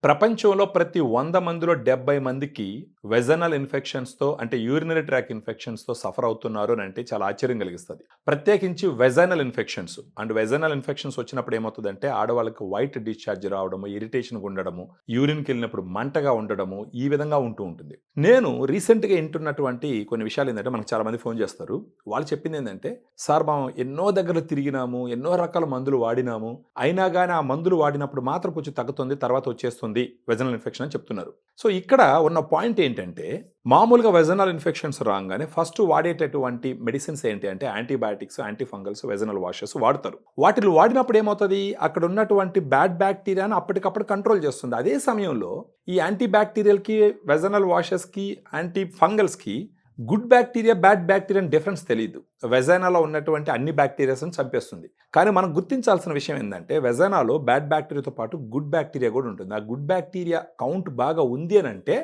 ప్రపంచంలో ప్రతి 100 మందిలో 70 మందికి వెజనల్ ఇన్ఫెక్షన్స్‌తో అంటే యూరినరీ ట్రాక్ ఇన్ఫెక్షన్స్‌తో సఫర్ అవుతున్నారు అని అంటే చాలా ఆశ్చర్యం కలిగిస్తది. ప్రత్యేకించి వెజనల్ ఇన్ఫెక్షన్స్ వెజనల్ ఇన్ఫెక్షన్స్ వచ్చినప్పుడు ఏమవుతదంటే ఆడవాళ్ళకి వైట్ డిశ్చార్జ్ రావడము, ఇరిటేషన్‌గా ఉండడము, యూరిన్‌కెళ్ళినప్పుడు మంటగా ఉండడము ఈ విధంగా ఉంటూ ఉంటుంది. నేను రీసెంట్‌గా వింటున్నటువంటి కొన్ని విషయాలు ఏందంటే మనకు చాలా మంది ఫోన్ చేస్తారు. వాళ్ళు చెప్పింది ఏందంటే, "సార్ మనం ఎన్నో దగ్గరలు తిరిగినాము, ఎన్నో రకాల మందులు వాడినాము. అయినా గాని ఆ మందులు వాడినప్పుడు మాత్రం కొంచెం తగ్గుతుంది. తర్వాత వచ్చేస్తుంది వెజనల్ ఇన్ఫెక్షన్ అని చెప్తున్నారు." సో ఇక్కడ ఉన్న పాయింట్ ఏంటంటే మామూలుగా వెజనల్ ఇన్ఫెక్షన్స్ రాగానే ఫస్ట్ వాడేటటువంటి మెడిసిన్స్ ఏంటి అంటే యాంటీబయాటిక్స్, యాంటీఫంగల్స్, వెజనల్ వాషెస్ వాడతారు. వాటిని వాడినప్పుడు ఏమవుతుంది, అక్కడ ఉన్నటువంటి బ్యాడ్ బ్యాక్టీరియాను అప్పటికప్పుడు కంట్రోల్ చేస్తుంది. అదే సమయంలో ఈ యాంటీబ్యాక్టీరియల్కి, వెజనల్ వాషెస్కి, యాంటీ ఫంగల్స్కి good bacteria, bad bacteria difference తెలియదు. వెజైనాలో ఉన్నటువంటి అన్ని బ్యాక్టీరియాస్ని చంపేస్తుంది. కానీ మనం గుర్తించాల్సిన విషయం ఏంటంటే వెజైనాలో బ్యాడ్ బ్యాక్టీరియాతో పాటు గుడ్ బ్యాక్టీరియా కూడా ఉంటుంది. ఆ గుడ్ బ్యాక్టీరియా కౌంట్ బాగా ఉంది అని అంటే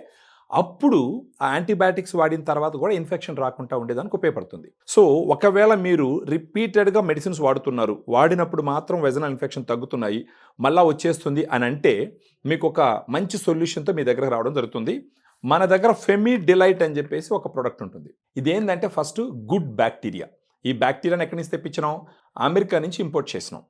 అప్పుడు ఆ యాంటీబయాటిక్స్ వాడిన తర్వాత కూడా ఇన్ఫెక్షన్ రాకుండా ఉండేదానికి ఉపయోగపడుతుంది. సో ఒకవేళ మీరు రిపీటెడ్గా మెడిసిన్స్ వాడుతున్నారు, వాడినప్పుడు మాత్రం వెజనల్ ఇన్ఫెక్షన్ తగ్గుతున్నాయి, మళ్ళా వచ్చేస్తుంది అని అంటే మీకు ఒక మంచి సొల్యూషన్తో మీ దగ్గరకు రావడం జరుగుతుంది. మన దగ్గర ఫెమీ డిలైట్ అని చెప్పేసి ఒక ప్రోడక్ట్ ఉంటుంది. ఇదేంటంటే ఫస్ట్ గుడ్ బ్యాక్టీరియా. ఈ బ్యాక్టీరియాని ఎక్కడి నుంచి తెప్పించినాం? అమెరికా నుంచి ఇంపోర్ట్ చేసినాం.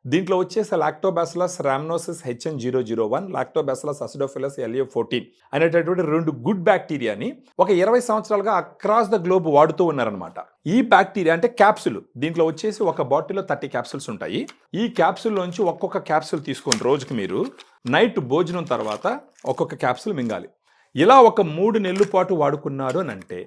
దీంట్లో వచ్చేసి lactobacillus రామ్నోసిస్ HN001, lactobacillus acidophilus LA14 అనేటటువంటి 2 గుడ్ బ్యాక్టీరియాని ఒక 20 సంవత్సరాలుగా అక్రాస్ ద గ్లోబ్ వాడుతూ ఉన్నారనమాట. ఈ బ్యాక్టీరియా అంటే క్యాప్సుల్, దీంట్లో వచ్చేసి ఒక బాటిల్లో 30 క్యాప్సుల్స్ ఉంటాయి. ఈ క్యాప్సుల్ నుంచి ఒక్కొక్క క్యాప్సుల్ తీసుకొని రోజుకి మీరు నైట్ భోజనం తర్వాత ఒక్కొక్క క్యాప్సుల్ మింగాలి. ఇలా ఒక 3 నెలల పాటు వాడుకున్నారు అని అంటే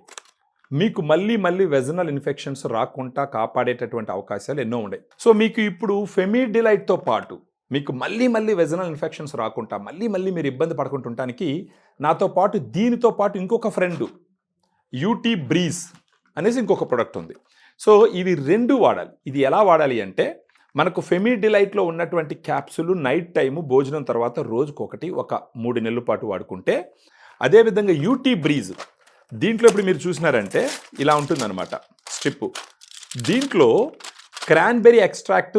మీకు మళ్ళీ వెజనల్ ఇన్ఫెక్షన్స్ రాకుండా కాపాడేటటువంటి అవకాశాలు ఎన్నో ఉన్నాయి. సో మీకు ఇప్పుడు ఫెమిడిలైట్తో పాటు మీకు మళ్ళీ వెజనల్ ఇన్ఫెక్షన్స్ రాకుండా మళ్ళీ మీరు ఇబ్బంది పడుకుంటుంటానికి నాతో పాటు దీనితో పాటు ఇంకొక ఫ్రెండ్ UT బ్రీజ్ అనేసి ఇంకొక ప్రోడక్ట్ ఉంది. సో ఇవి 2 వాడాలి. ఇది ఎలా వాడాలి అంటే మనకు ఫెమిడిలైట్లో ఉన్నటువంటి క్యాప్సుల్ నైట్ టైము భోజనం తర్వాత రోజుకొకటి ఒక 3 నెలల పాటు వాడుకుంటే, అదేవిధంగా UT బ్రీజ్ దీంట్లో ఇప్పుడు మీరు చూసినారంటే ఇలా ఉంటుందన్నమాట స్ట్రిప్. దీంట్లో క్రాన్బెర్రీ ఎక్స్ట్రాక్ట్,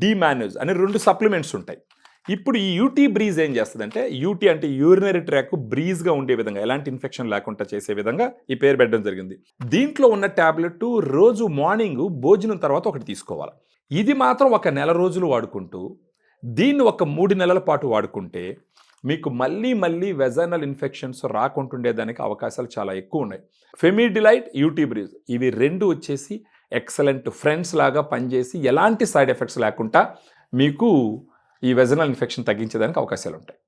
డిమాన్యూజ్ అనే 2 సప్లిమెంట్స్ ఉంటాయి. ఇప్పుడు ఈ UT బ్రీజ్ ఏం చేస్తుందంటే, UT అంటే యూరినరీ ట్రాక్ బ్రీజ్గా ఉండే విధంగా, ఎలాంటి ఇన్ఫెక్షన్ లేకుండా చేసే విధంగా ఈ పేరు పెట్టడం జరిగింది. దీంట్లో ఉన్న ట్యాబ్లెట్ రోజు మార్నింగ్ భోజనం తర్వాత ఒకటి తీసుకోవాలి. ఇది మాత్రం ఒక నెల రోజులు వాడుకుంటూ దీన్ని ఒక 3 నెలల పాటు వాడుకుంటే మీకు మళ్ళీ వెజనల్ ఇన్ఫెక్షన్స్ రాకుంటుండేదానికి అవకాశాలు చాలా ఎక్కువ ఉన్నాయి. ఫెమిడిలైట్, UT బ్రీజ్ ఇవి 2 వచ్చేసి ఎక్సలెంట్ ఫ్రెండ్స్ లాగా పనిచేసి ఎలాంటి సైడ్ ఎఫెక్ట్స్ లేకుండా మీకు ఈ వెజనల్ ఇన్ఫెక్షన్ తగ్గించేదానికి అవకాశాలు ఉంటాయి.